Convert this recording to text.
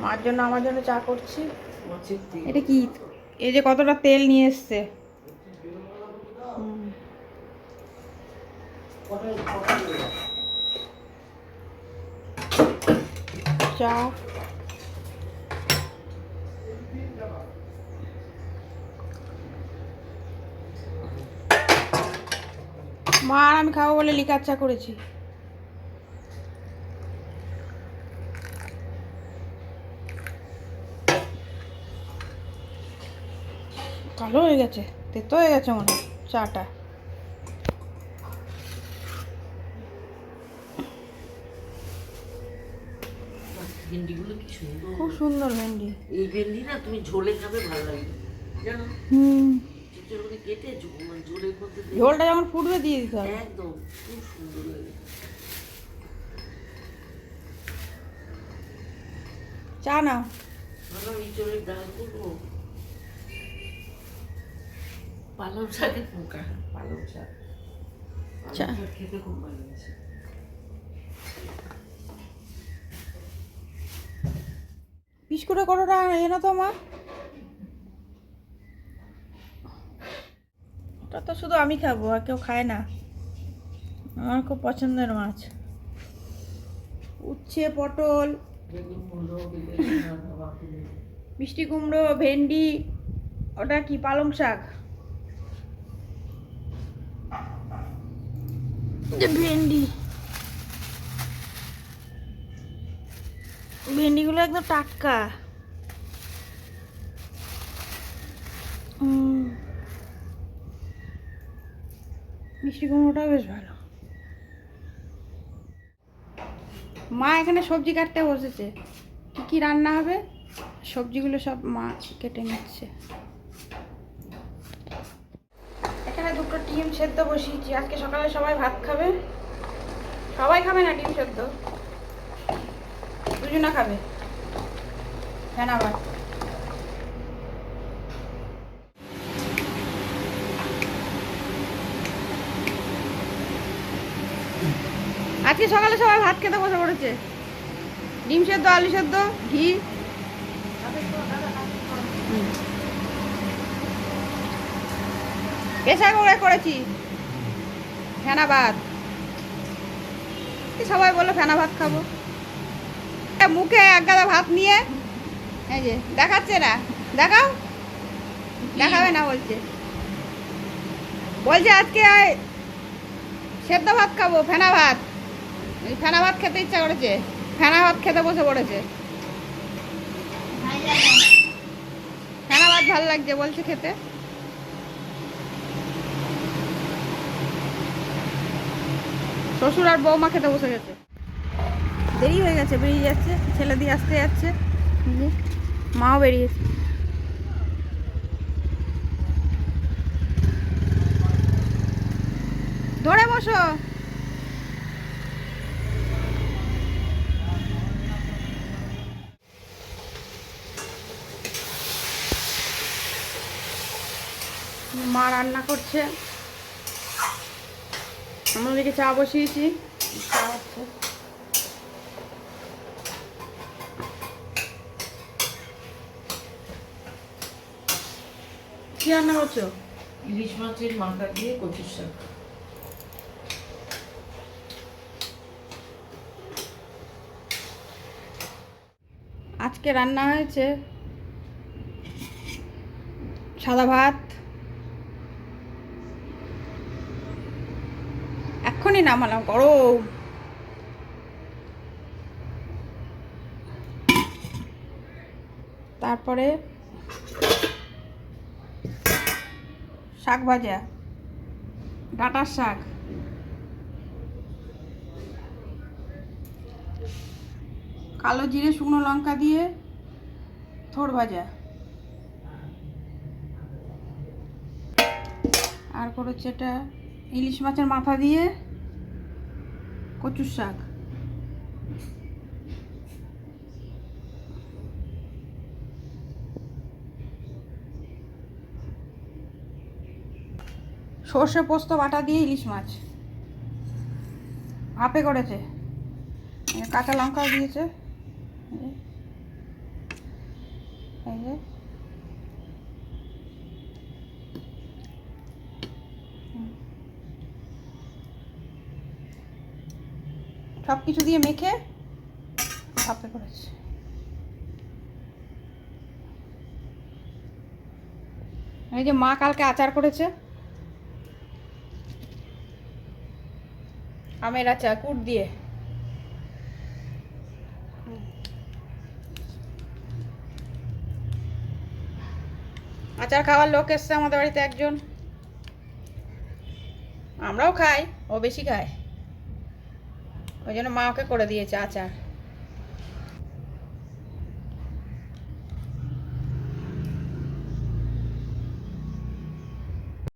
মার জন্য আমার জন্য চা করছি। এটা কি, এই যে কতটা তেল নিয়ে এসছে। চা মা আর আমি খাবো বলে লিকার চা করেছি। কালো হয়ে গেছে, তেতো হয়ে গেছে মনে হয় চাটা। ভেন্ডিগুলো কি সুন্দর, খুব সুন্দর ভেন্ডি। এই ভেন্ডি না তুমি ঝোলে খাবে ভালো লাগবে জানো। ছোট করে কেটে ঝোলের মধ্যে ঝোলটা যখন ফুটবে দিয়ে দিতে হবে। একদম খুব সুন্দর লাগে। চা নাও। ভালো ইঁচড়ের ডাল করবো, পালং শাকের পোকা, পালং শাক খেতে খুব ভালো লাগছে। বিস্কুটের কতটা এনো তো মা। ওটা তো শুধু আমি খাবো, আর কেউ খায় না। আমার খুব পছন্দের মাছ। উচ্ছে, পটল, মিষ্টি কুমড়ো, ভেন্ডি, ওটা কি পালং শাক। ভেন্ডি, ভেন্ডিগুলো একদম টাটকা। মিষ্টি কুমড়োটাও বেশ ভালো। মা এখানে সবজি কাটতে বসেছে, কি কি রান্না হবে সবজিগুলো সব মা কেটে নিচ্ছে। এখানে দুটো ডিম সেদ্ধ বসিয়েছি, আজকে সকালে সবাই ভাত খাবে। সবাই খাবে না ডিম সেদ্ধ, দুজনা খাবে ফেনা ভাত। আজকে সকালে সবাই ভাত খেতে বসে পড়েছে, ডিম সেদ্ধ, আলু সেদ্ধ, ঘি। প্রেসার কুকারে করেছি ফেনা ভাত। সবাই বললো ফেনা ভাত খাবো। মুখে এক গাদা ভাত নিয়ে এই যে দেখাচ্ছে না, দেখাও। দেখাবে না বলছে, বলছে আজকে সেদ্ধ ভাত খাবো, ফেনা ভাত। ফেনা ভাত খেতে ইচ্ছা করেছে, ফেনা ভাত খেতে বসে পড়েছে। ফেনা ভাত ভালো লাগছে বলছে খেতে। শ্বশুর আর বৌমা খেতে বসে গেছে। দেরি হয়ে গেছে, বেরিয়ে যাচ্ছে, ছেলে দিয়ে আসতে যাচ্ছে, মাও বেরিয়েছে। ধরে বসো। মা রান্না করছে, আমরা ওদিকে চা বসিয়েছি। চা হচ্ছে। কি রান্না করছো? ইলিশ মাছের মাথা দিয়ে কচুর শাক। আজকে রান্না হয়েছে সাদা ভাত, এক্ষুনি নামালাম, গরম। তারপরে শাক ভাজা, ডাঁটার শাক, কালো জিরে শুকনো লঙ্কা দিয়ে থোড় ভাজা, আর করেছে এটা ইলিশ মাছের মাথা দিয়ে কচুর শাক। সর্ষে পোস্ত বাটা দিয়ে ইলিশ মাছ ভাপে করেছে, কাঁচা লঙ্কাও দিয়েছে। এই যে সব কিছু দিয়ে মেখে ভাপে করেছি। এই যে মা কালকে আচার করেছে, আমের আচার কুট দিয়ে। আচার খাওয়ার লোক এসছে আমাদের বাড়িতে একজন, আমরাও খাই, ও বেশি খায়, ওই জন্য মা ওকে করে দিয়েছে আচার।